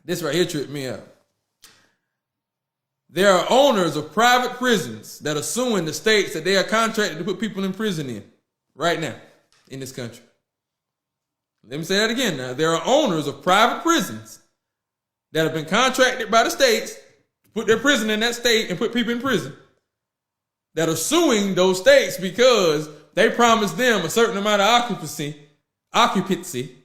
This right here tripped me out. There are owners of private prisons that are suing the states that they are contracted to put people in prison in right now in this country. Let me say that again now. There are owners of private prisons that have been contracted by the states to put their prison in that state and put people in prison that are suing those states because they promised them a certain amount of occupancy.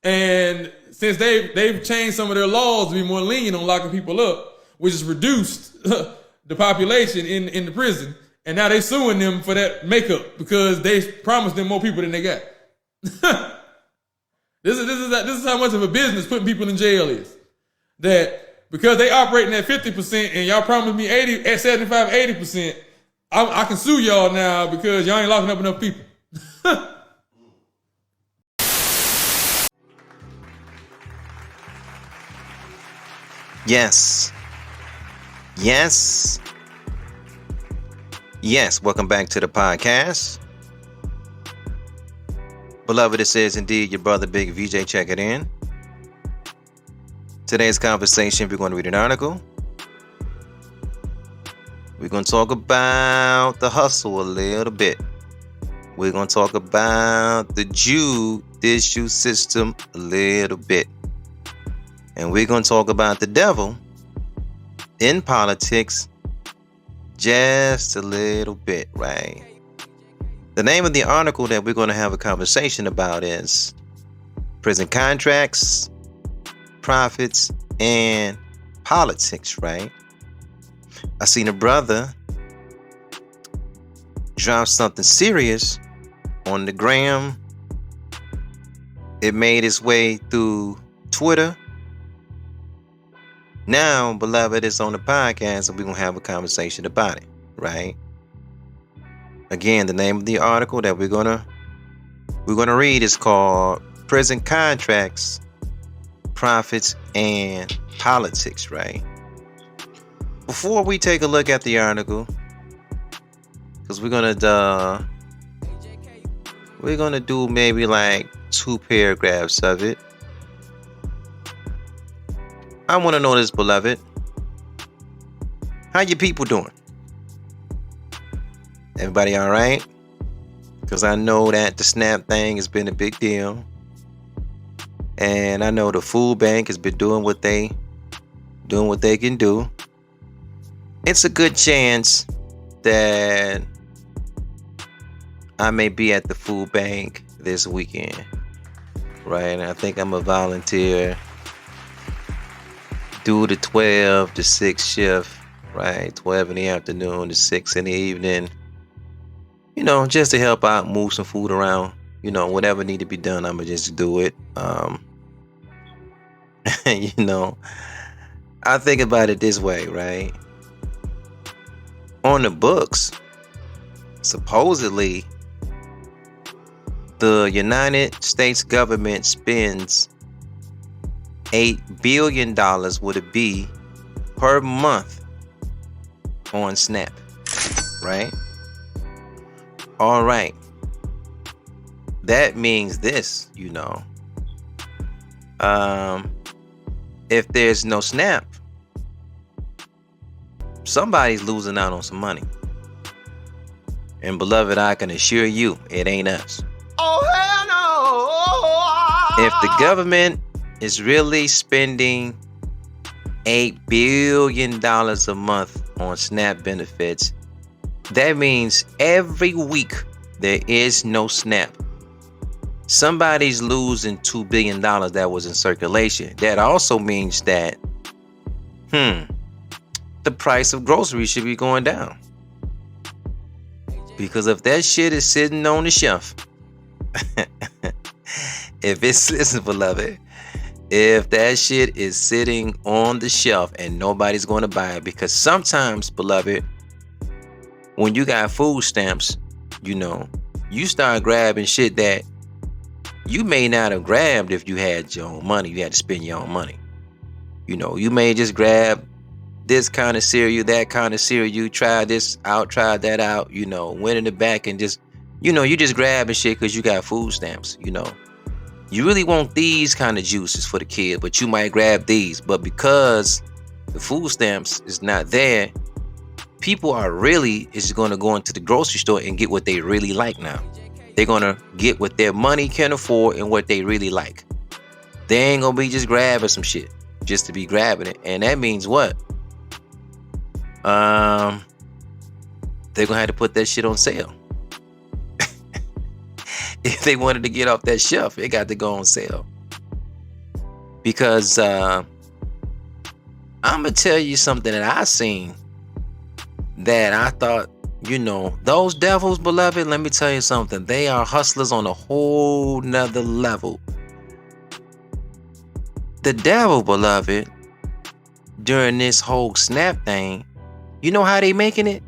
And since they've changed some of their laws to be more lenient on locking people up, which has reduced the population in the prison, and now they suing them for that makeup because they promised them more people than they got. This is how much of a business putting people in jail is. That because they operating at 50% and y'all promised me 75, 80%, I can sue y'all now because y'all ain't locking up enough people. Yes. Welcome back to the podcast. Beloved, this is indeed your brother Big VJ. Check it in. Today's conversation, we're going to read an article. We're going to talk about the hustle a little bit. We're going to talk about the judicial system a little bit. And we're going to talk about the devil in politics just a little bit, right? The name of the article that we're going to have a conversation about is Prison Contracts, Profits, and Politics, right? I seen a brother drop something serious on the gram. It made its way through Twitter. Now, beloved, it's on the podcast, and we're going to have a conversation about it, right? Again, the name of the article that we're gonna read is called Prison Contracts, Profits, and Politics, right? Before we take a look at the article, because we're gonna do maybe like 2 paragraphs of it. I want to know this, beloved. How you people doing? Everybody all right? Because I know that the SNAP thing has been a big deal. And I know the food bank has been doing what they can do. It's a good chance that I may be at the food bank this weekend. Right? And I think I'm a volunteer. Do the 12 to 6 shift, right? 12 in the afternoon to 6 in the evening. You know, just to help out, move some food around. You know, whatever need to be done, I'ma just do it. You know, I think about it this way, right? On the books, supposedly, the United States government spends $8 billion would it be per month on SNAP, right? All right. That means this, you know. If there's no SNAP, somebody's losing out on some money. And beloved, I can assure you, it ain't us. Oh, hell no! If the government is really spending $8 billion a month on SNAP benefits, that means every week there is no SNAP. Somebody's losing $2 billion that was in circulation. That also means that, the price of groceries should be going down. Because if that shit is sitting on the shelf, listen, beloved, if that shit is sitting on the shelf and nobody's going to buy it, because sometimes, beloved, when you got food stamps, you know, you start grabbing shit that you may not have grabbed if you had your own money. You had to spend your own money. You know, you may just grab this kind of cereal, that kind of cereal, try this out, try that out, you know, went in the back and just, you know, you just grabbing shit because you got food stamps, you know. You really want these kind of juices for the kid, but you might grab these. But because the food stamps is not there, people are really is going to go into the grocery store and get what they really like now. They're going to get what their money can afford and what they really like. They ain't going to be just grabbing some shit just to be grabbing it. And that means what? They're going to have to put that shit on sale. If they wanted to get off that shelf, it got to go on sale. Because I'm going to tell you something that I seen that I thought, those devils, beloved, let me tell you something. They are hustlers on a whole nother level. The devil, beloved, during this whole snap thing, you know how they making it?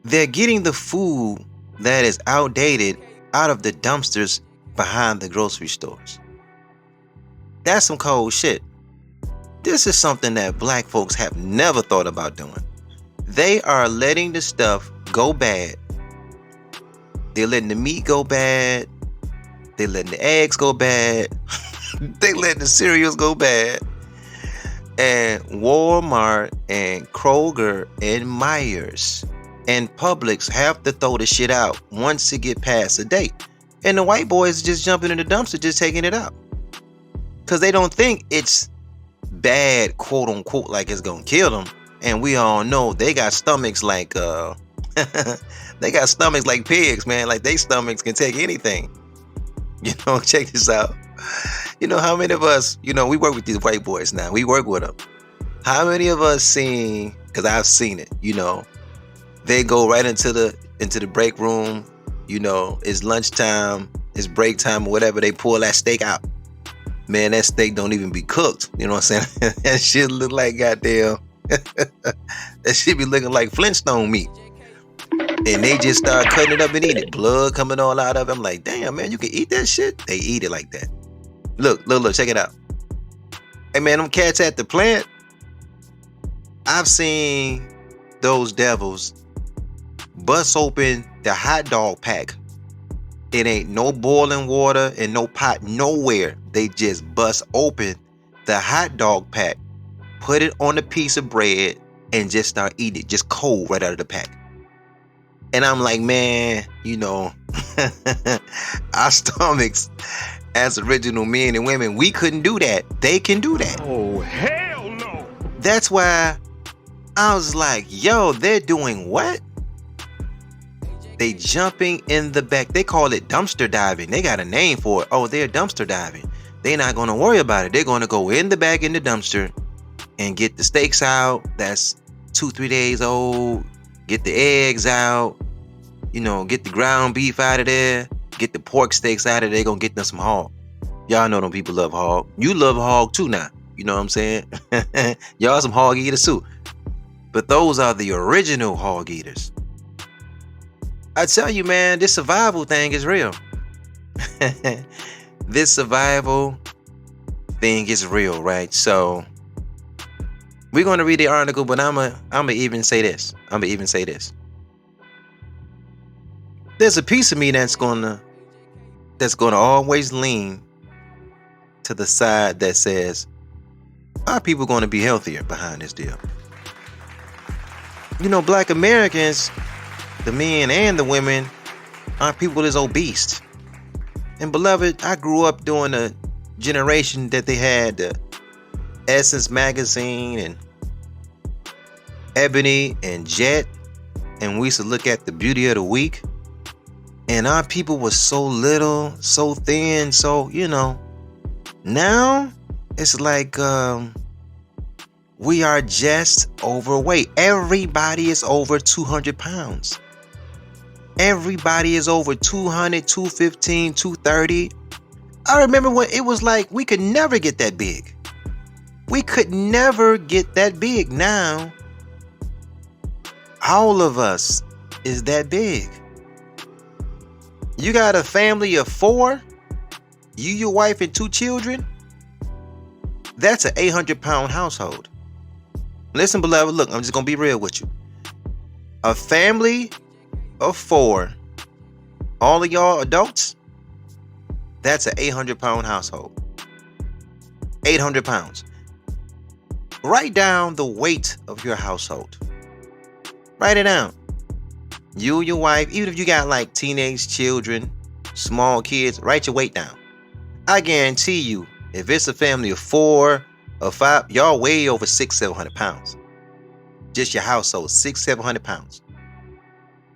They're getting the food that is outdated out of the dumpsters behind the grocery stores. That's some cold shit. This is something that black folks have never thought about doing. They are letting the stuff go bad. They're letting the meat go bad. They're letting the eggs go bad. They letting the cereals go bad. And Walmart and Kroger and Myers and Publix have to throw the shit out once it get past a date. And the white boys just jumping in the dumpster, just taking it out. Because they don't think it's bad, quote unquote, like it's gonna kill them. And we all know they got stomachs like they got stomachs like pigs, man. Like they stomachs can take anything. Check this out. How many of us, we work with these white boys now. We work with them. How many of us seen, because I've seen it, they go right into the break room, it's lunchtime, it's break time or whatever, they pull that steak out. Man, that steak don't even be cooked. You know what I'm saying? That shit look like goddamn. That shit be looking like Flintstone meat. And they just start cutting it up and eating it. Blood coming all out of it. I'm like, damn, man, you can eat that shit? They eat it like that. Look, check it out. Hey, man, them cats at the plant, I've seen those devils bust open the hot dog pack. It ain't no boiling water and no pot nowhere. They just bust open the hot dog pack, put it on a piece of bread, and just start eating it, just cold right out of the pack. And I'm like, man, our stomachs as original men and women, we couldn't do that. They can do that. Oh, hell no. That's why I was like, yo, they're doing what? They jumping in the back. They call it dumpster diving. They got a name for it. Oh, they're dumpster diving. They're not going to worry about it. They're going to go in the back in the dumpster and get the steaks out. That's 2-3 days old. Get the eggs out. Get the ground beef out of there. Get the pork steaks out of there. They're going to get them some hog. Y'all know them people love hog. You love hog too now. You know what I'm saying? Y'all some hog eaters too. But those are the original hog eaters. I tell you, man, this survival thing is real. This survival thing is real, right? So we're going to read the article, but I'm gonna even say this. There's a piece of me that's gonna always lean to the side that says, are people going to be healthier behind this deal? Black Americans, the men and the women, aren't people that's obese. And beloved, I grew up during a generation that they had the Essence magazine and Ebony and Jet, and we used to look at the beauty of the week. And our people was so little, so thin, so now it's like we are just overweight. Everybody is over 200 pounds. Everybody is over 200, 215, 230. I remember when it was like we could never get that big. We could never get that big. Now, all of us is that big. You got a family of 4, you, your wife, and 2 children. That's an 800-pound household. Listen, beloved, look, I'm just going to be real with you. A family of 4, all of y'all adults, That's an 800-pound household. 800 pounds. Write down the weight of your household. Write it down. You, your wife, even if you got like teenage children, small kids, write your weight down. I guarantee you, if it's a family of 4 or 5, y'all way over 600-700 pounds. Just your household, 600-700 pounds.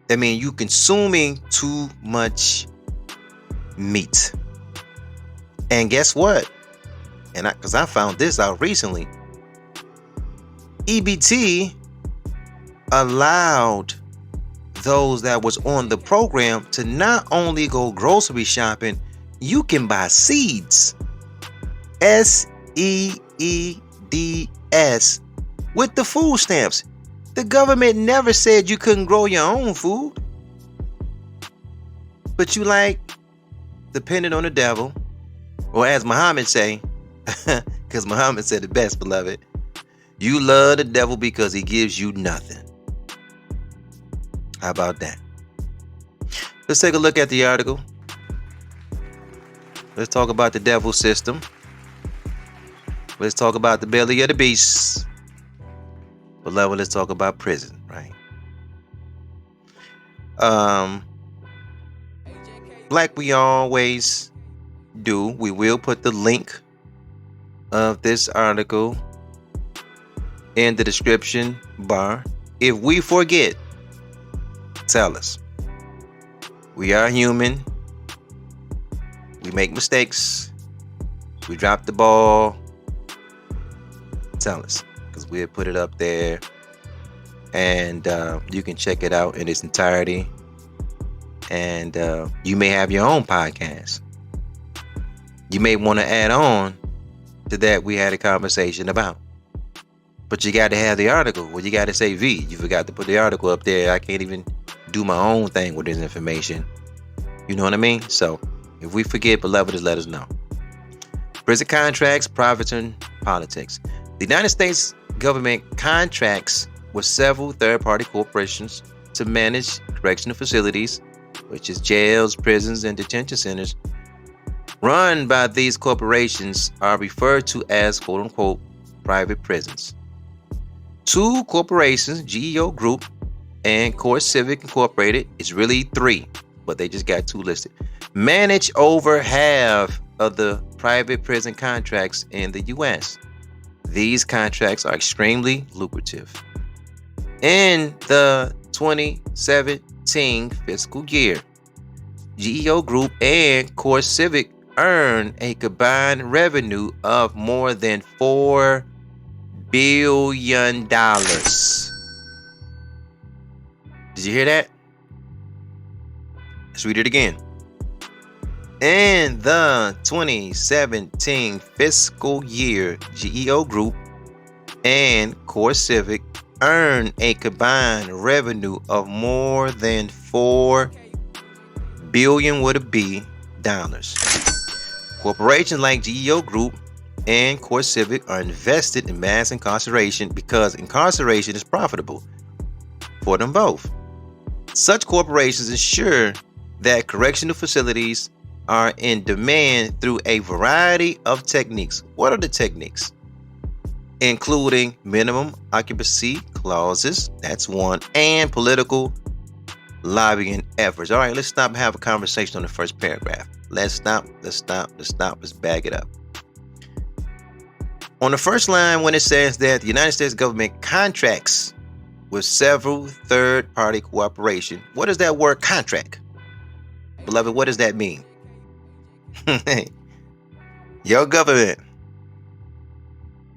That means you consuming too much meat. And guess what? Because I found this out recently. EBT allowed those that was on the program to not only go grocery shopping, you can buy seeds. SEEDS with the food stamps. The government never said you couldn't grow your own food. But you like, depending on the devil, or as Muhammad say, because Muhammad said the best, beloved, you love the devil because he gives you nothing. How about that? Let's take a look at the article. Let's talk about the devil system. Let's talk about the belly of the beast. Beloved, let's talk about prison, right? Like we always do, we will put the link of this article in the description bar. If we forget, tell us. We are human. We make mistakes. We drop the ball. Tell us, because we'll put it up there, and you can check it out in its entirety. And you may have your own podcast. You may want to add on to that we had a conversation about. But you got to have the article. Well, you got to say V. You forgot to put the article up there. I can't even do my own thing with this information. You know what I mean? So if we forget, beloved, just let us know. Prison contracts, profits, and politics. The United States government contracts with several third-party corporations to manage correctional facilities, which is jails, prisons, and detention centers. Run by these corporations are referred to as quote-unquote private prisons. 2 corporations, GEO Group and Core Civic Incorporated, it's really 3, but they just got 2 listed, manage over half of the private prison contracts in the U.S. These contracts are extremely lucrative. In the 2017 fiscal year, GEO Group and Core Civic earned a combined revenue of more than $4 billion. Did you hear that? Let's read it again. In the 2017 fiscal year, GEO Group and Core Civic earned a combined revenue of more than $4 billion dollars. Corporations like GEO Group and Core Civic are invested in mass incarceration because incarceration is profitable for them both. Such corporations ensure that correctional facilities are in demand through a variety of techniques. What are the techniques? Including minimum occupancy clauses, that's one, and political lobbying efforts. All right, let's stop and have a conversation on the first paragraph. Let's stop, let's bag it up. On the first line, when it says that the United States government contracts with several third-party cooperation, what does that word contract? Beloved, what does that mean? Your government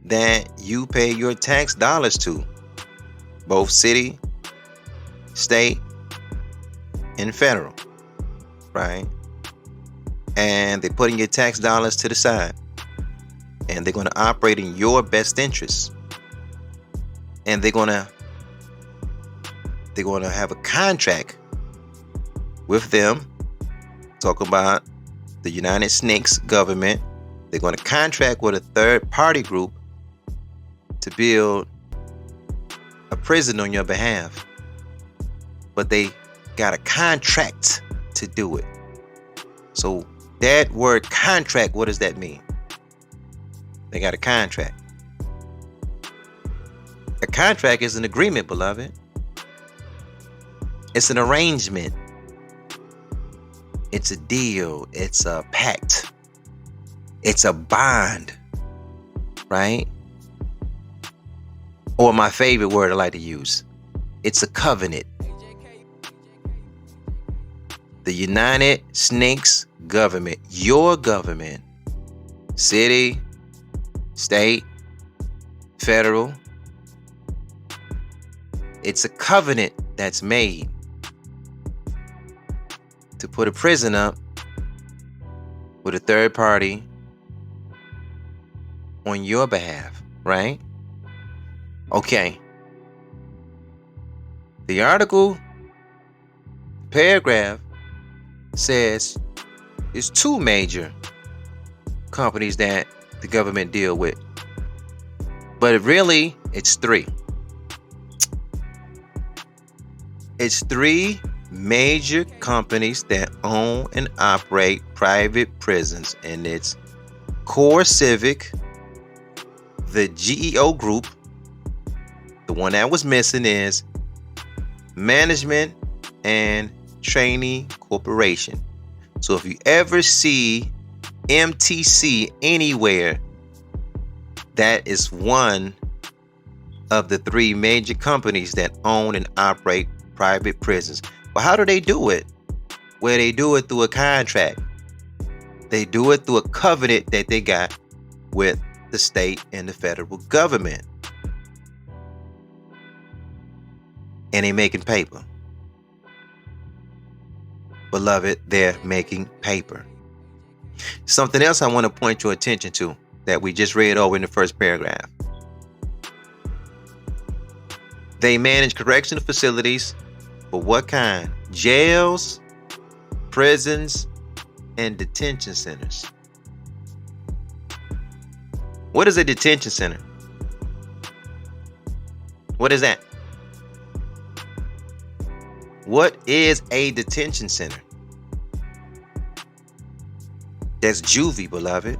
that you pay your tax dollars to, both city, state, and federal, right? And they're putting your tax dollars to the side, and they're going to operate in your best interests, and they're going to have a contract with them. Talk about the United States government. They're going to contract with a third party group to build a prison on your behalf, but they got a contract to do it. So That word contract, what does that mean? They got a contract. A contract is an agreement, beloved. It's an arrangement. It's a deal. It's a pact. It's a bond, right? Or my favorite word I like to use, it's a covenant. The United States government, your government, city, state, federal, it's a covenant that's made to put a prison up with a third party on your behalf, right? Okay. The article, paragraph says it's two major companies that the government deal with. But really, it's three. It's three major companies that own and operate private prisons, and it's Core Civic, the GEO Group. The one that was missing is Management and Training Corporation. So if you ever see MTC anywhere, that is one of the three major companies that own and operate private prisons. But how do they do it? Well, they do it through a contract. They do it through a covenant that they got with the state and the federal government. And they making paper. Beloved, they're making paper. Something else I want to point your attention to that we just read over in the first paragraph. They manage correctional facilities for what kind? Jails, prisons, and detention centers. What is a detention center? What is that? What is a detention center? That's juvie, beloved.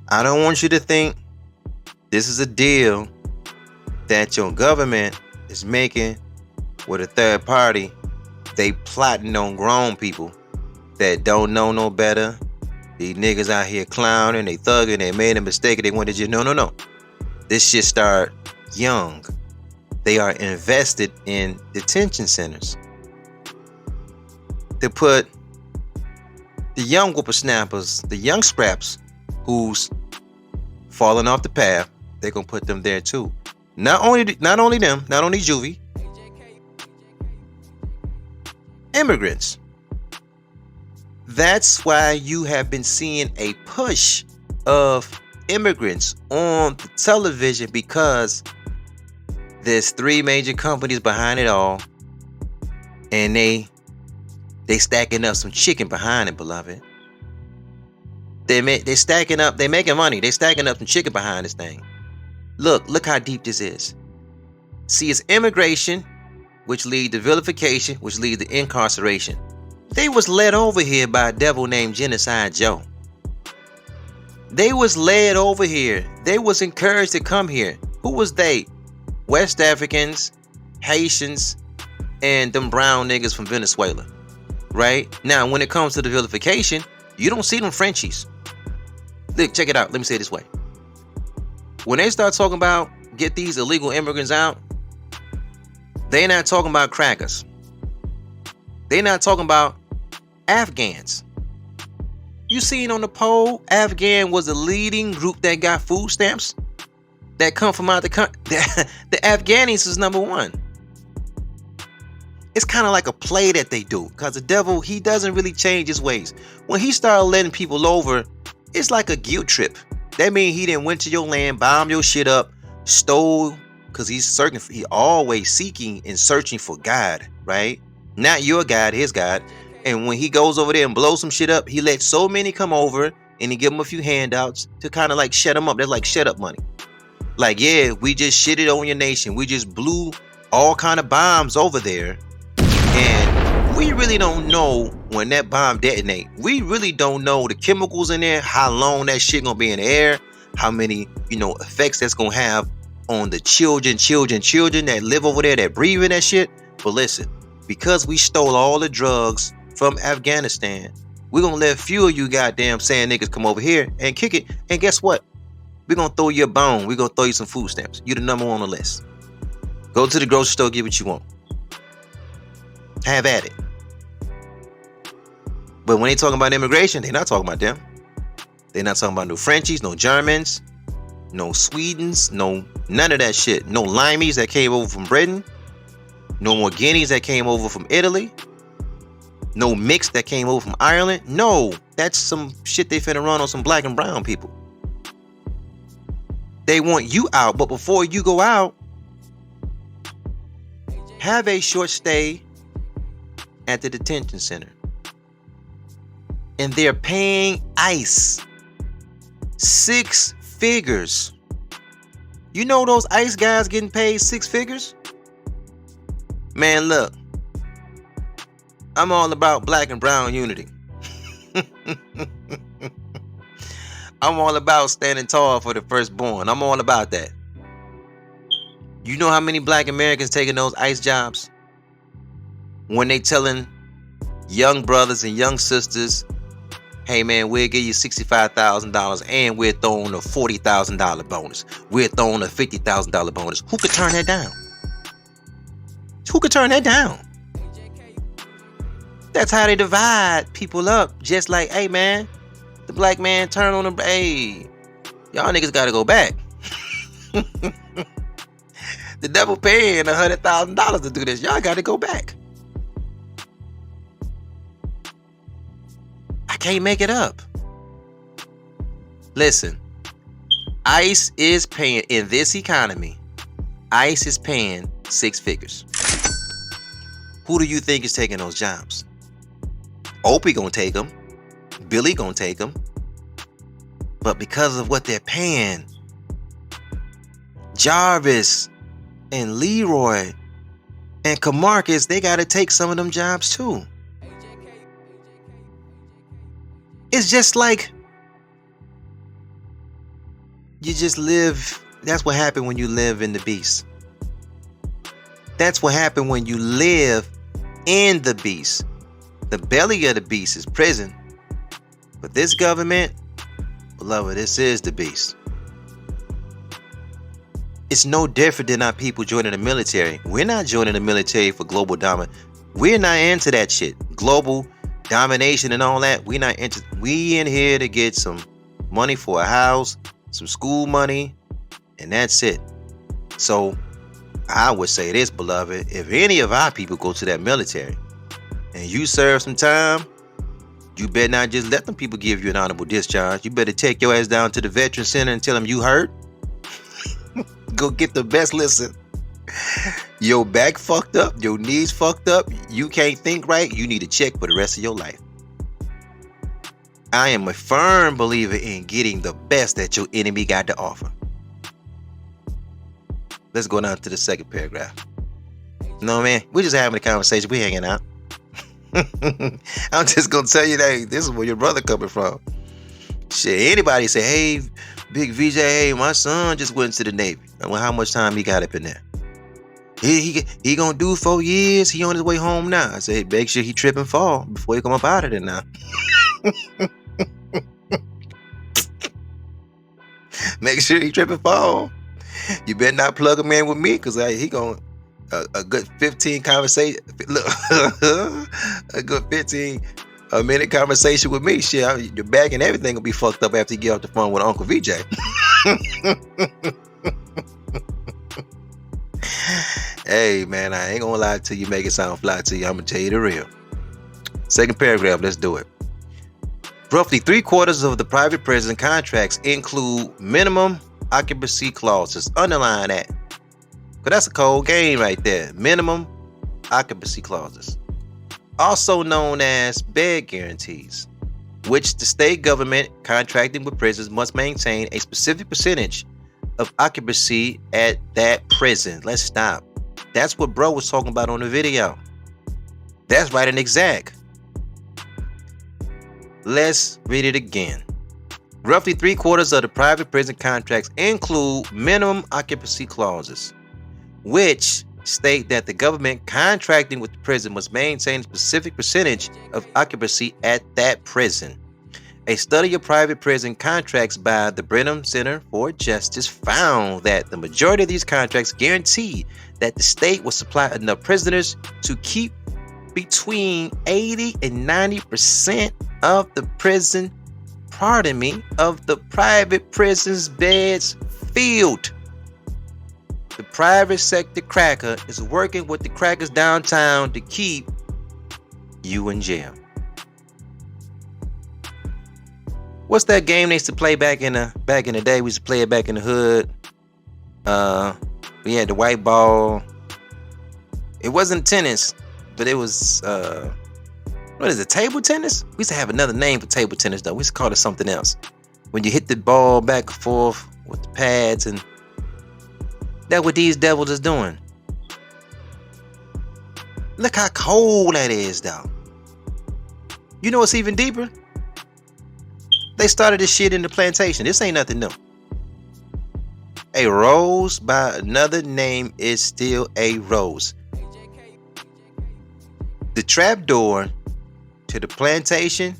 I don't want you to think this is a deal that your government is making with a third party. They plotting on grown people that don't know no better. These niggas out here clowning, they thugging, they made a mistake, they wanted you. No. This shit start young. They are invested in detention centers to put the young whippersnappers, the young scraps who's falling off the path. They're gonna put them there too. Not only them, not only juvie, immigrants. That's why you have been seeing a push of immigrants on the television, because there's three major companies behind it all, and they stacking up some chicken behind it, beloved. They stacking up, they making money. They stacking up some chicken behind this thing. Look how deep this is. See, it's immigration, which lead to vilification, which lead to incarceration. They was led over here by a devil named Genocide Joe. They was led over here. They was encouraged to come here. Who was they? West Africans, Haitians, and them brown niggas from Venezuela. Right? Now, when it comes to the vilification, you don't see them Frenchies. Look, check it out. Let me say it this way. When they start talking about get these illegal immigrants out, they not talking about crackers. They not talking about Afghans. You seen on the poll, Afghan was the leading group that got food stamps that come from out the country. The Afghanis is number one. It's kind of like a play that they do, because the devil, he doesn't really change his ways. When he started letting people over, it's like a guilt trip. That means he didn't went to your land, bombed your shit up, stole, because he always seeking and searching for God, right? Not your God, his God. And when he goes over there and blows some shit up, he lets so many come over and he give them a few handouts to kind of like shut them up. That's like shut up money. Like, yeah, we just shitted on your nation. We just blew all kind of bombs over there. And we really don't know when that bomb detonate. We really don't know the chemicals in there, how long that shit gonna be in the air, how many, effects that's gonna have on the children that live over there that breathe in that shit. But listen, because we stole all the drugs from Afghanistan, we're gonna let few of you goddamn saying niggas come over here and kick it. And guess what? We're gonna throw you a bone. We're gonna throw you some food stamps. You're the number one on the list. Go to the grocery store, get what you want. Have at it. But when they talking about immigration, they're not talking about them. They're not talking about no Frenchies, no Germans, no Swedens, no none of that shit. No Limeys that came over from Britain. No more Guineas that came over from Italy. No mix that came over from Ireland. No, that's some shit they finna run on some black and brown people. They want you out, but before you go out, have a short stay at the detention center. And they're paying ICE 6 figures. You know those ICE guys getting paid 6 figures? Man, look. I'm all about black and brown unity. I'm all about standing tall for the firstborn. I'm all about that. You know how many black Americans taking those ICE jobs? When they telling young brothers and young sisters, hey man, we'll give you $65,000 and we're throwing a $40,000 bonus. We're throwing a $50,000 bonus. Who could turn that down? Who could turn that down? That's how they divide people up. Just like, hey man, the black man turn on the, hey, y'all niggas gotta go back. The devil paying $100,000 to do this. Y'all gotta go back. I can't make it up. Listen, ICE is paying, in this economy, ICE is paying 6 figures. Who do you think is taking those jobs? Opie gonna take them. Billy gonna take them. But because of what they're paying, Jarvis and Leroy and Camarcus, they gotta take some of them jobs too. It's just like you just live. That's what happened when you live in the beast. That's what happened when you live in the beast. The belly of the beast is prison. But this government, beloved, this is the beast. It's no different than our people joining the military. We're not joining the military for global dominance. We're not into that shit. Global domination and all that. We're not into. We in here to get some money for a house, some school money, and that's it. So I would say this, beloved, if any of our people go to that military and you serve some time, you better not just let them people give you an honorable discharge. You better take your ass down to the veteran center and tell them you hurt. Go get the best. Listen, your back fucked up, your knees fucked up, you can't think right, you need to check for the rest of your life. I am a firm believer in getting the best that your enemy got to offer. Let's go down to the second paragraph. No, man, we're just having a conversation. We hanging out. I'm just gonna tell you that this is where your brother coming from. Shit, anybody say, hey, Big VJ, hey, my son just went to the Navy. Well, how much time he got up in there? He gonna do 4 years. He on his way home now. I say, make sure he trip and fall before he come up out of there now. Make sure he trip and fall. You better not plug him in with me, because he gonna a good 15 conversation. Look, a good 15 a minute conversation with me. Shit, your bag and everything will be fucked up after you get off the phone with Uncle VJ. Hey man, I ain't gonna lie to you, make it sound fly to you. I'm gonna tell you the real. Second paragraph, let's do it. Roughly 3/4 of the private prison contracts include minimum occupancy clauses. Underline that. But that's a cold game right there. Minimum occupancy clauses. Also known as bed guarantees, which the state government contracting with prisons must maintain a specific percentage of occupancy at that prison. Let's stop. That's what bro was talking about on the video. That's right and exact. Let's read it again. Roughly 3/4 of the private prison contracts include minimum occupancy clauses, which state that the government contracting with the prison must maintain a specific percentage of occupancy at that prison. A study of private prison contracts by the Brenham Center for Justice found that the majority of these contracts guaranteed that the state will supply enough prisoners to keep between 80 and 90% of the private prison's beds filled. The private sector cracker is working with the crackers downtown to keep you in jail. What's that game they used to play back in the day? We used to play it back in the hood. We had the white ball. It wasn't tennis, but it was what is it? Table tennis? We used to have another name for table tennis though. We used to call it something else. When you hit the ball back and forth with the pads, and that's what these devils is doing. Look how cold that is though. You know what's even deeper? They started this shit in the plantation. This ain't nothing new. A rose by another name is still a rose. The trapdoor to the plantation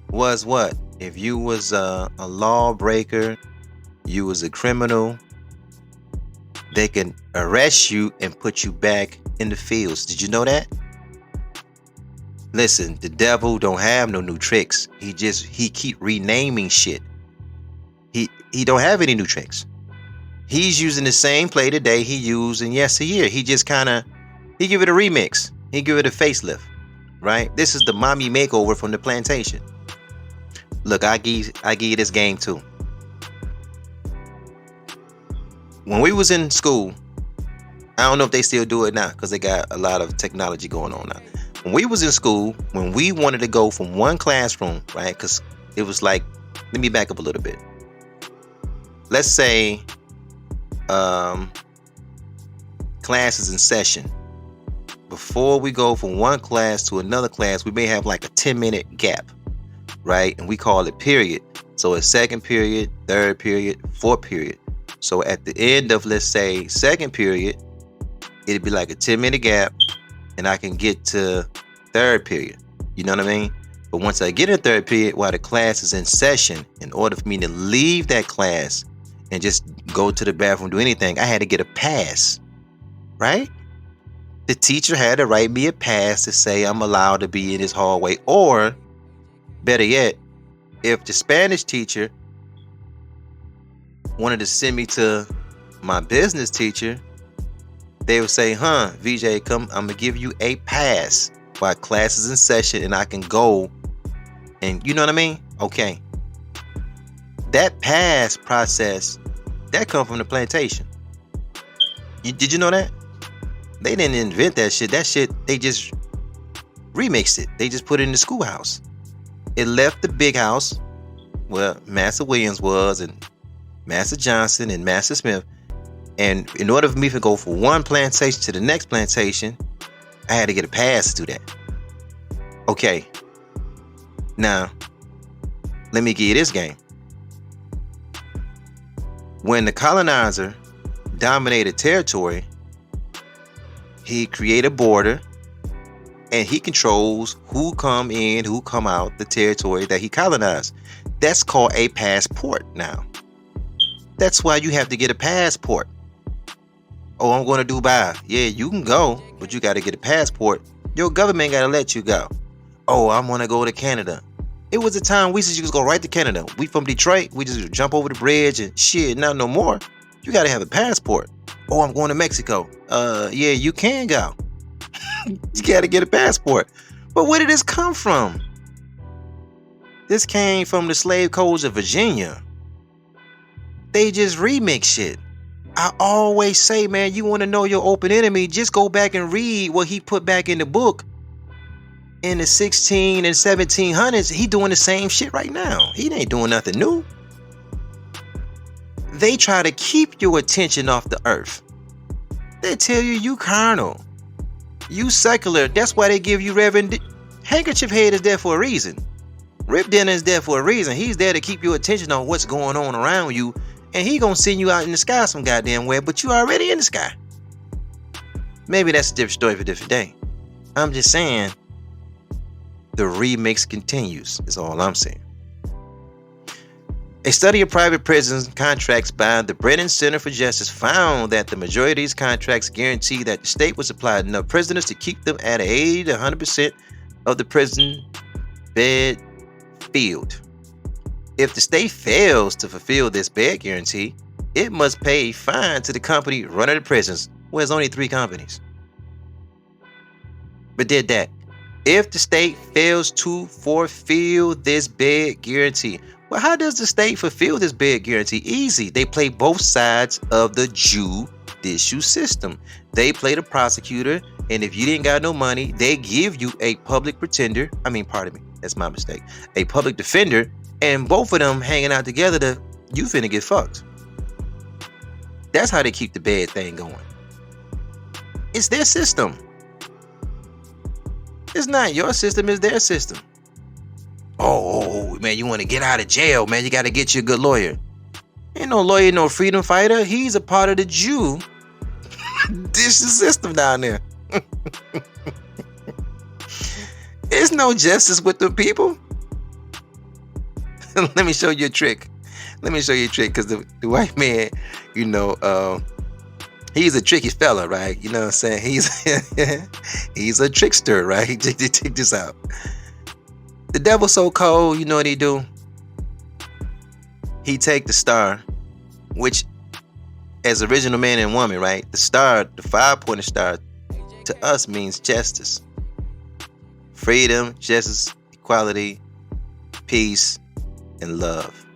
was what? If you was a lawbreaker, you was a criminal, they can arrest you and put you back in the fields. Did you know that? Listen, the devil don't have no new tricks. He keep renaming shit. He don't have any new tricks. He's using the same play today he used in yesteryear. He just he give it a remix. He give it a facelift, right? This is the mommy makeover from the plantation. Look, I give you this game too. When we was in school, I don't know if they still do it now because they got a lot of technology going on now. When we was in school, when we wanted to go from one classroom, right? Because it was like, let me back up a little bit. Let's say class is in session. Before we go from one class to another class, we may have like a 10-minute gap, right? And we call it period. So a second period, third period, fourth period. So at the end of, let's say, second period, it'd be like a 10-minute gap, and I can get to third period. You know what I mean? But once I get in third period, while the class is in session, in order for me to leave that class and just go to the bathroom, do anything, I had to get a pass, right? The teacher had to write me a pass to say I'm allowed to be in this hallway. Or, better yet, if the Spanish teacher wanted to send me to my business teacher, they would say, VJ, come, I'm going to give you a pass while class is in session and I can go. And you know what I mean? Okay. That pass process, that come from the plantation. Did you know that? They didn't invent that shit. That shit, they just remixed it. They just put it in the schoolhouse. It left the big house where Master Williams was, and Master Johnson and Master Smith. And in order for me to go from one plantation to the next plantation, I had to get a pass to do that. Okay. Now, let me give you this game. When the colonizer dominated territory, he created a border, and he controls who come in, who come out the territory that he colonized. That's called a passport now. That's why you have to get a passport. Oh, I'm going to Dubai. Yeah, you can go, but you got to get a passport. Your government got to let you go. Oh, I'm going to go to Canada. It was a time we used to just go right to Canada. We from Detroit. We just jump over the bridge and shit. Not no more. You got to have a passport. Oh, I'm going to Mexico. Yeah, you can go. You got to get a passport. But where did this come from? This came from the slave codes of Virginia. They just remix shit. I always say, man, you want to know your open enemy, just go back and read what he put back in the book in the 16 and 1700s. He doing the same shit right now. He ain't doing nothing new. They try to keep your attention off the earth. They tell you carnal. You secular. That's why they give you Reverend. Handkerchief head is there for a reason. Rip Dinner is there for a reason. He's there to keep your attention on what's going on around you. And he gonna send you out in the sky some goddamn way, but you already in the sky. Maybe that's a different story for a different day. I'm just saying, the remix continues, is all I'm saying. A study of private prisons contracts by the Brennan Center for Justice found that the majority of these contracts guarantee that the state will supply enough prisoners to keep them at 80 to 100% of the prison bed filled. If the state fails to fulfill this bed guarantee, it must pay a fine to the company running the prisons, where there's only 3 companies. But did that. If the state fails to fulfill this bed guarantee, well, how does the state fulfill this bed guarantee? Easy. They play both sides of the judicial system. They play the prosecutor, and if you didn't got no money, they give you a public pretender. Pardon me, that's my mistake. A public defender, and both of them hanging out together, you finna get fucked. That's how they keep the bed thing going. It's their system. It's not your system, it's their system. Oh, man, you want to get out of jail, man, you got to get you a good lawyer. Ain't no lawyer, no freedom fighter. He's a part of the Jew judicial system down there. There's no justice with the people. Let me show you a trick. Because the white man, he's a tricky fella, right? You know what I'm saying? He's a trickster, right? Check this out. The devil's so cold, you know what he do? He take the star, which as original man and woman, right? The star, the 5-pointed star, to us means justice. Freedom, justice, equality, peace, and love.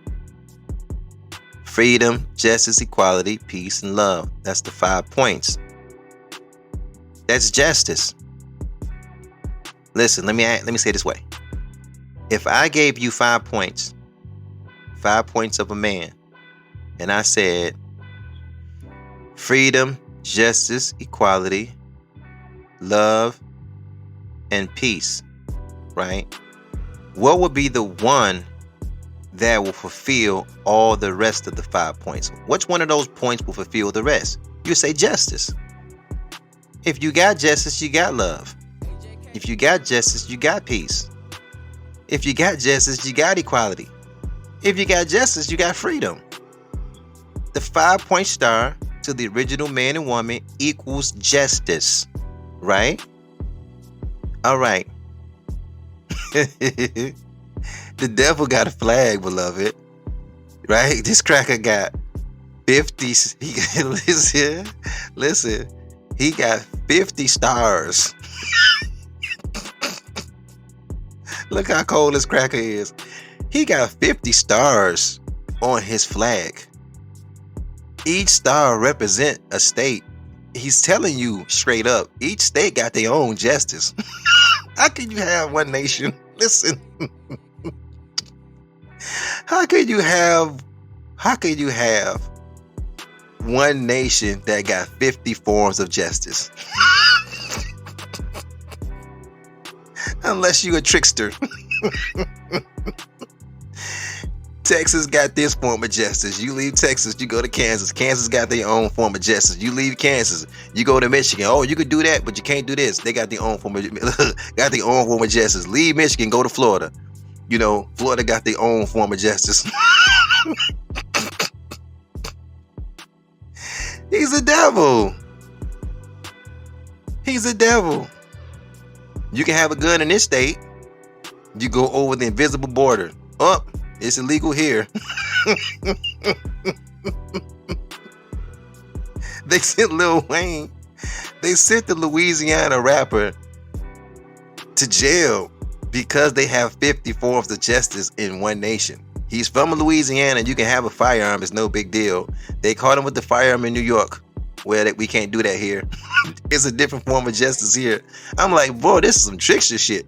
Freedom, justice, equality, peace, and love. That's the 5 points. That's justice. Listen, let me say it this way. If I gave you 5 points, 5 points of a man, and I said freedom, justice, equality, love, and peace, right? What would be the one that will fulfill all the rest of the 5 points? Which one of those points will fulfill the rest? You say justice. If you got justice, you got love. If you got justice, you got peace. If you got justice, you got equality. If you got justice, you got freedom. The 5-point star to the original man and woman equals justice, right? All right. The devil got a flag, beloved. Right? This cracker got 50. Listen. He got 50 stars. Look how cold this cracker is. He got 50 stars on his flag. Each star represent a state. He's telling you straight up, each state got their own justice. How can you have one nation? Listen. How could you have one nation that got 50 forms of justice? Unless you a trickster. Texas got this form of justice. You leave Texas, you go to Kansas. Kansas got their own form of justice. You leave Kansas, you go to Michigan. Oh, you could do that, but you can't do this. They got their own form of justice. Leave Michigan, go to Florida. Florida got their own form of justice. He's a devil. He's a devil. You can have a gun in this state. You go over the invisible border. Up. It's illegal here. They sent Lil Wayne. They sent the Louisiana rapper to jail because they have 50 forms of justice in one nation. He's from Louisiana and you can have a firearm. It's no big deal. They caught him with the firearm in New York. Well, we can't do that here. It's a different form of justice here. I'm like, bro, this is some trickster shit.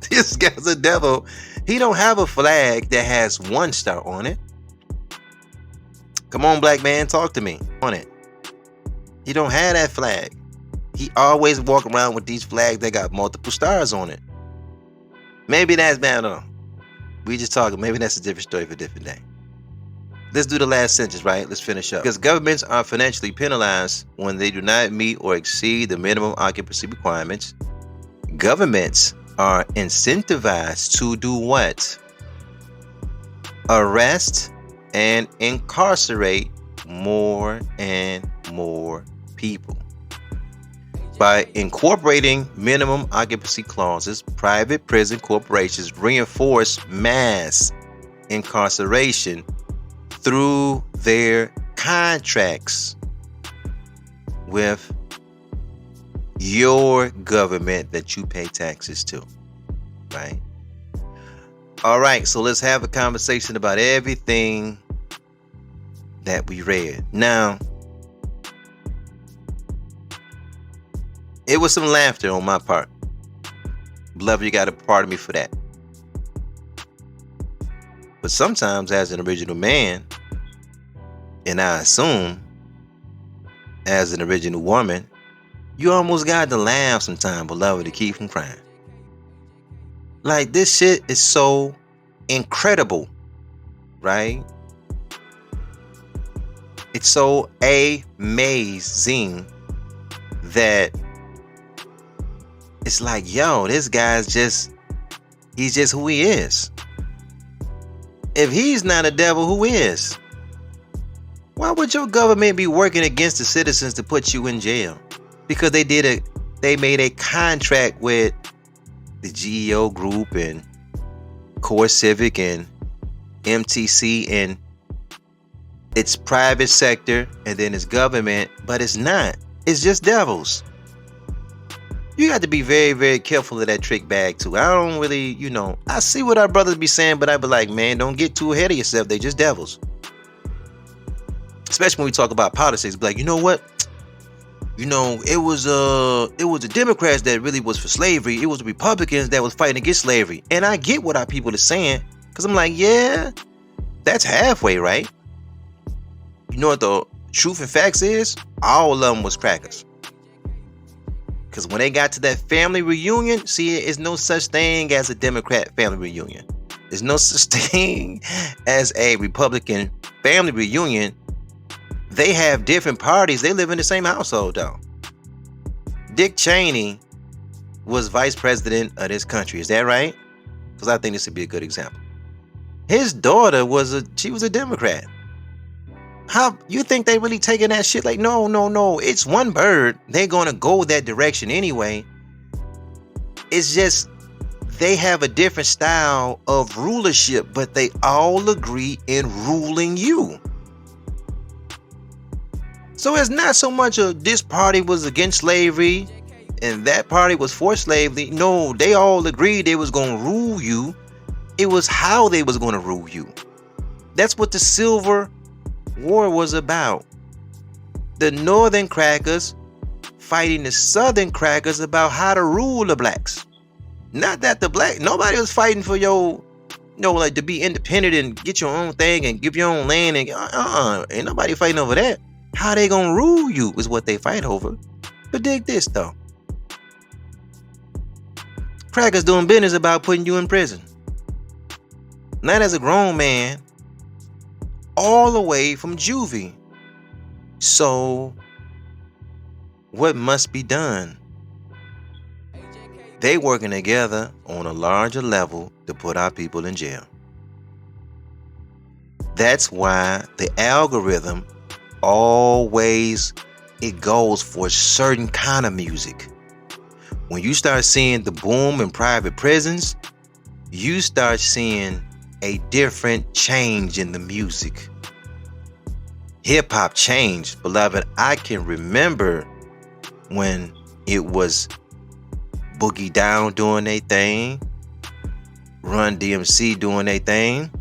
This guy's a devil. He don't have a flag that has 1 star on it. Come on, black man, talk to me on it. He don't have that flag. He always walk around with these flags that got multiple stars on it. Maybe that's bad on. We just talking. Maybe that's a different story for a different day. Let's do the last sentence, right? Let's finish up. Because governments are financially penalized when they do not meet or exceed the minimum occupancy requirements. Governments are incentivized to do what? Arrest and incarcerate more and more people. By incorporating minimum occupancy clauses, private prison corporations reinforce mass incarceration through their contracts with your government that you pay taxes to, right? All right, so let's have a conversation about everything that we read. Now, it was some laughter on my part. Beloved, you got to pardon me for that. But sometimes as an original man, and I assume as an original woman, you almost got to laugh sometimes, beloved, to keep from crying. Like, this shit is so incredible, right? It's so amazing that it's like, yo, this guy's he's just who he is. If he's not a devil, who is? Why would your government be working against the citizens to put you in jail? Because they made a contract with the GEO group and Core Civic and MTC, and it's private sector and then it's government, but it's not. It's just devils. You got to be very, very careful of that trick bag too. I don't really, I see what our brothers be saying, but I be like, man, don't get too ahead of yourself. They just devils. Especially when we talk about politics, be like, you know what? It was the Democrats that really was for slavery. It was the Republicans that was fighting against slavery. And I get what our people are saying, because I'm like, yeah, that's halfway right. You know what the truth and facts is? All of them was crackers. Because when they got to that family reunion, see, it's no such thing as a Democrat family reunion. There's no such thing as a Republican family reunion. They have different parties. They live in the same household, though. Dick Cheney was vice president of this country. Is that right? Because I think this would be a good example. His daughter was a Democrat. How you think they really taking that shit? Like, no. It's one bird. They're going to go that direction anyway. It's just they have a different style of rulership, but they all agree in ruling you. So it's not so much this party was against slavery and that party was for slavery. No, they all agreed they was going to rule you. It was how they was going to rule you. That's what the Silver War was about. The Northern crackers fighting the Southern crackers about how to rule the blacks. Not that nobody was fighting for like to be independent and get your own thing and give your own land and ain't nobody fighting over that. How they gonna rule you is what they fight over. But dig this though. Crackers doing business about putting you in prison. Not as a grown man, all the way from juvie. So what must be done? They working together on a larger level to put our people in jail. That's why the algorithm always it goes for a certain kind of music. When you start seeing the boom in private prisons, you start seeing a different change in the music. Hip hop changed, beloved. I can remember when it was Boogie Down doing their thing, Run DMC doing their thing,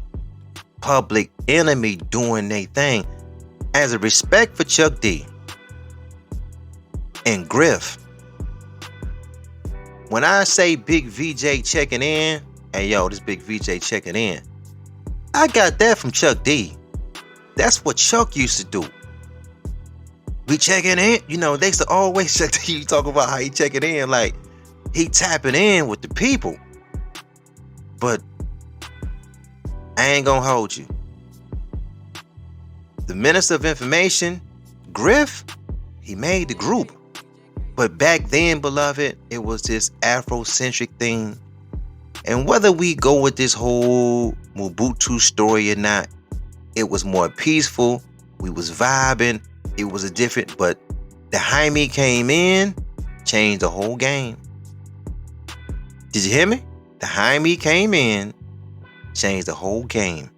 Public Enemy doing their thing. As a respect for Chuck D and Griff, when I say Big VJ checking in, hey yo, this Big VJ checking in, I got that from Chuck D. That's what Chuck used to do. We checking in. You know, they used to always check the you talk about how he checking in, like he tapping in with the people. But I ain't gonna hold you. The Minister of Information, Griff, he made the group. But back then, beloved, it was this Afrocentric thing. And whether we go with this whole Mobutu story or not, it was more peaceful. We was vibing. It was a different, but the Jaime came in, changed the whole game. Did you hear me? The Jaime came in, changed the whole game.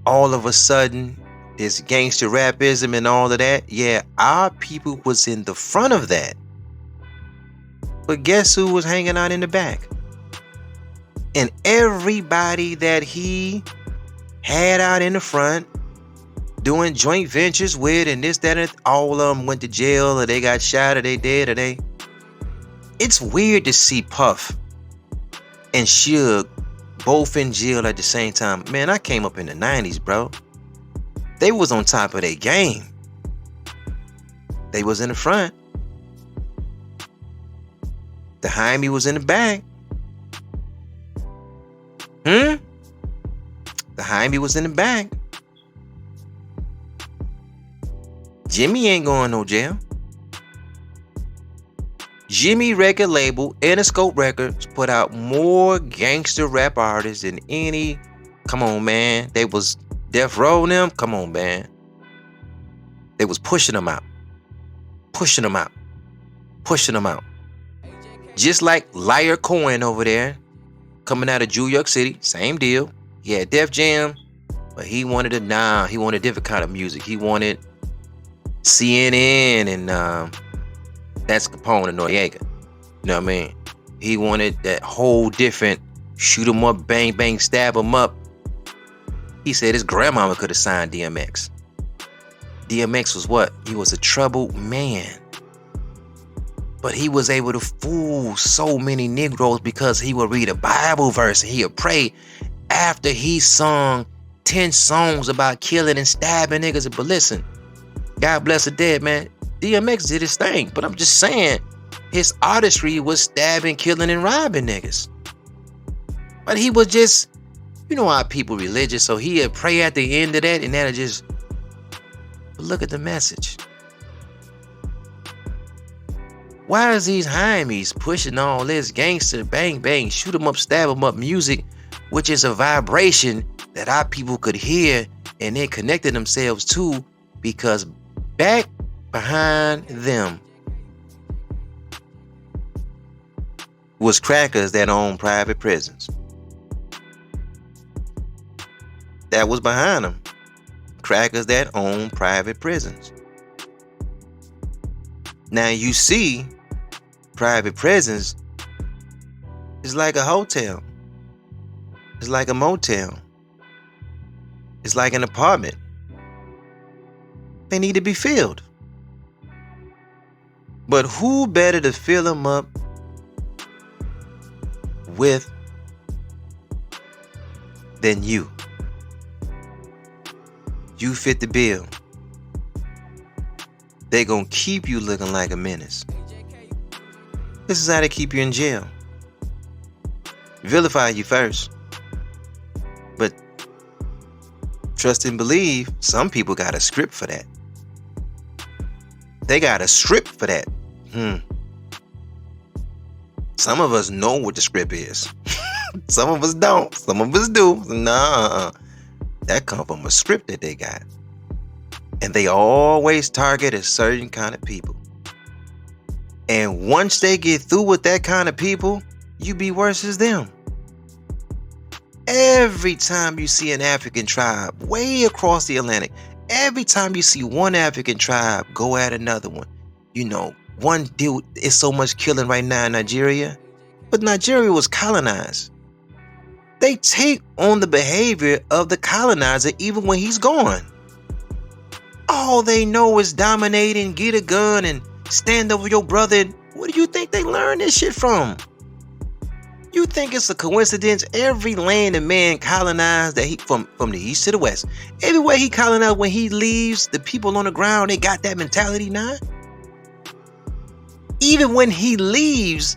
All of a sudden, this gangster rapism and all of that, yeah, our people was in the front of that. But guess who was hanging out in the back? And everybody that he had out in the front, doing joint ventures with and this, that, and all of them went to jail or they got shot or they dead or they... It's weird to see Puff and Suge both in jail at the same time. Man, I came up in the 90s, bro. They was on top of their game. They was in the front. The Jaime was in the back. The Jaime was in the back. Jimmy ain't going no jail. Jimmy record label, Interscope Records, put out more gangster rap artists than any. Come on, man. They was Death Row them. Come on, man. They was pushing them out. Pushing them out. Pushing them out. Just like Liar Cohen over there, coming out of New York City. Same deal. He had Def Jam, but he wanted he wanted a different kind of music. He wanted CNN and that's Capone and Noriega. You know what I mean? He wanted that whole different shoot 'em up, bang, bang, stab 'em up. He said his grandmama could have signed DMX. DMX was what? He was a troubled man. But he was able to fool so many Negroes because he would read a Bible verse and he would pray after he sung 10 songs about killing and stabbing niggas. But listen, God bless the dead, man. DMX did his thing, but I'm just saying his artistry was stabbing, killing, and robbing niggas. But he was just, you know how people religious, so he'd pray at the end of that, and that'll just, but look at the message. Why is these Jaimes pushing all this gangster, bang, bang, shoot 'em up, stab 'em up music, which is a vibration that our people could hear and they connected themselves to, because back behind them was crackers that owned private prisons. That was behind them. Crackers that owned private prisons. Now you see, private prisons is like a hotel. It's like a motel. It's like an apartment. They need to be filled. But who better to fill them up with than you? You fit the bill. They gonna keep you looking like a menace. This is how they keep you in jail. Vilify you first. But trust and believe, some people got a script for that. They got a script for that. Some of us know what the script is. Some of us don't. Some of us do. Nah. That comes from a script that they got. And they always target a certain kind of people. And once they get through with that kind of people, you be worse as them. Every time you see an African tribe way across the Atlantic, every time you see one African tribe go at another one, you know, one dude is so much killing right now in Nigeria, but Nigeria was colonized. They take on the behavior of the colonizer even when he's gone. All they know is dominate and get a gun and stand over your brother. And what do you think they learned this shit from? You think it's a coincidence? Every land a man colonized that he from the east to the west, everywhere he colonized, when he leaves, the people on the ground, they got that mentality now. Even when he leaves,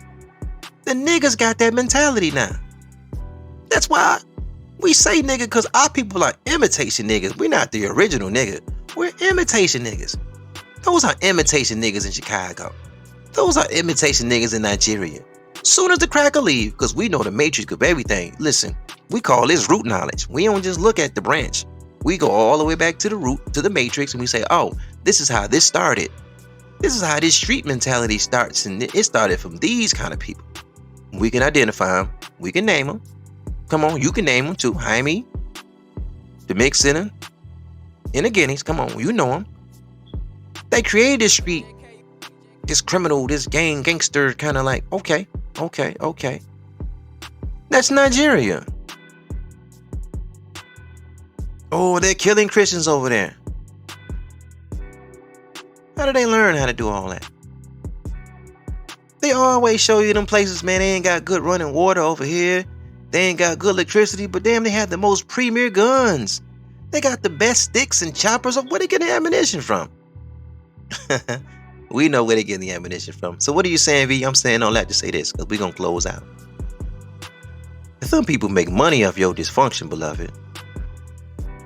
the niggas got that mentality now. That's why we say nigga, because our people are imitation niggas. We're not the original nigga. We're imitation niggas. Those are imitation niggas in Chicago. Those are imitation niggas in Nigeria. Soon as the cracker leave, because we know the matrix of everything. Listen, we call this root knowledge. We don't just look at the branch. We go all the way back to the root, to the matrix, and we say, oh, this is how this started. This is how this street mentality starts, and it started from these kind of people. We can identify them. We can name them. Come on, you can name them too. Jaime, the Mix Center, and the Guineas. Come on, you know them. They created this street, this criminal, this gangster kind of like, okay. That's Nigeria. Oh, they're killing Christians over there. How did they learn how to do all that? They always show you them places, man. They ain't got good running water over here. They ain't got good electricity, but damn, they have the most premier guns. They got the best sticks and choppers. Where they get the ammunition from? We know where they get the ammunition from. So what are you saying, V? I'm saying all that to say this, because we're going to close out. Some people make money off your dysfunction, beloved.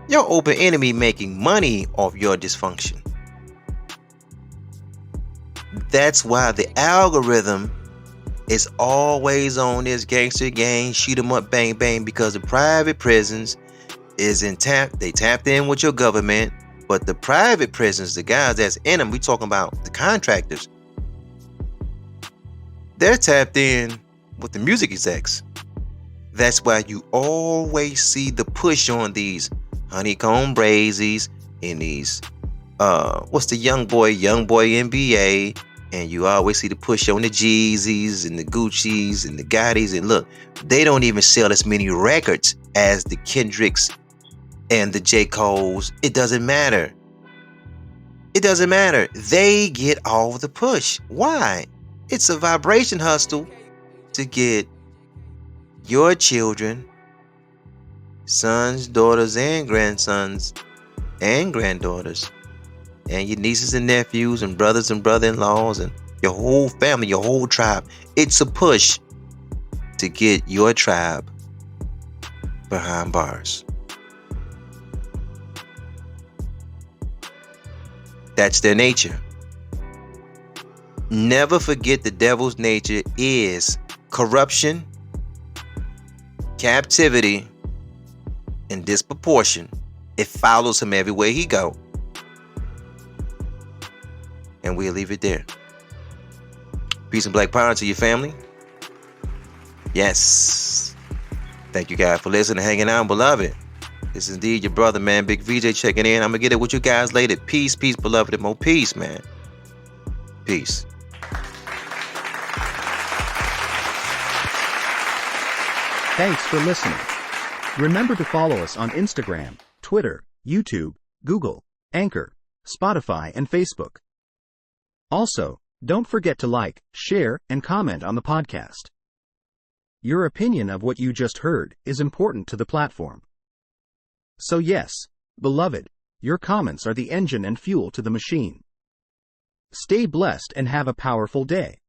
Your open enemy making money off your dysfunction. That's why the algorithm is always on this gangster gang, shoot 'em up, bang, bang, because the private prisons is they tapped in with your government. But the private prisons, the guys that's in them, we talking about the contractors, they're tapped in with the music execs. That's why you always see the push on these honeycomb brazies and these, what's the young boy NBA, and you always see the push on the Jeezys and the Gucci's and the Gottis. And look, they don't even sell as many records as the Kendricks and the J. Cole's. It doesn't matter. It doesn't matter. They get all the push. Why? It's a vibration hustle to get your children, sons, daughters, and grandsons, and granddaughters, and your nieces and nephews, and brothers and brother-in-laws, and your whole family, your whole tribe. It's a push to get your tribe behind bars. That's their nature. Never forget the devil's nature is corruption, captivity, and disproportion. It follows him everywhere he go. And we'll leave it there. Peace and black power to your family. Yes. Thank you guys for listening and hanging out, beloved. This is indeed your brother, man. Big VJ checking in. I'm going to get it with you guys later. Peace, beloved, and more peace, man. Peace. Thanks for listening. Remember to follow us on Instagram, Twitter, YouTube, Google, Anchor, Spotify, and Facebook. Also, don't forget to like, share, and comment on the podcast. Your opinion of what you just heard is important to the platform. So yes, beloved, your comments are the engine and fuel to the machine. Stay blessed and have a powerful day.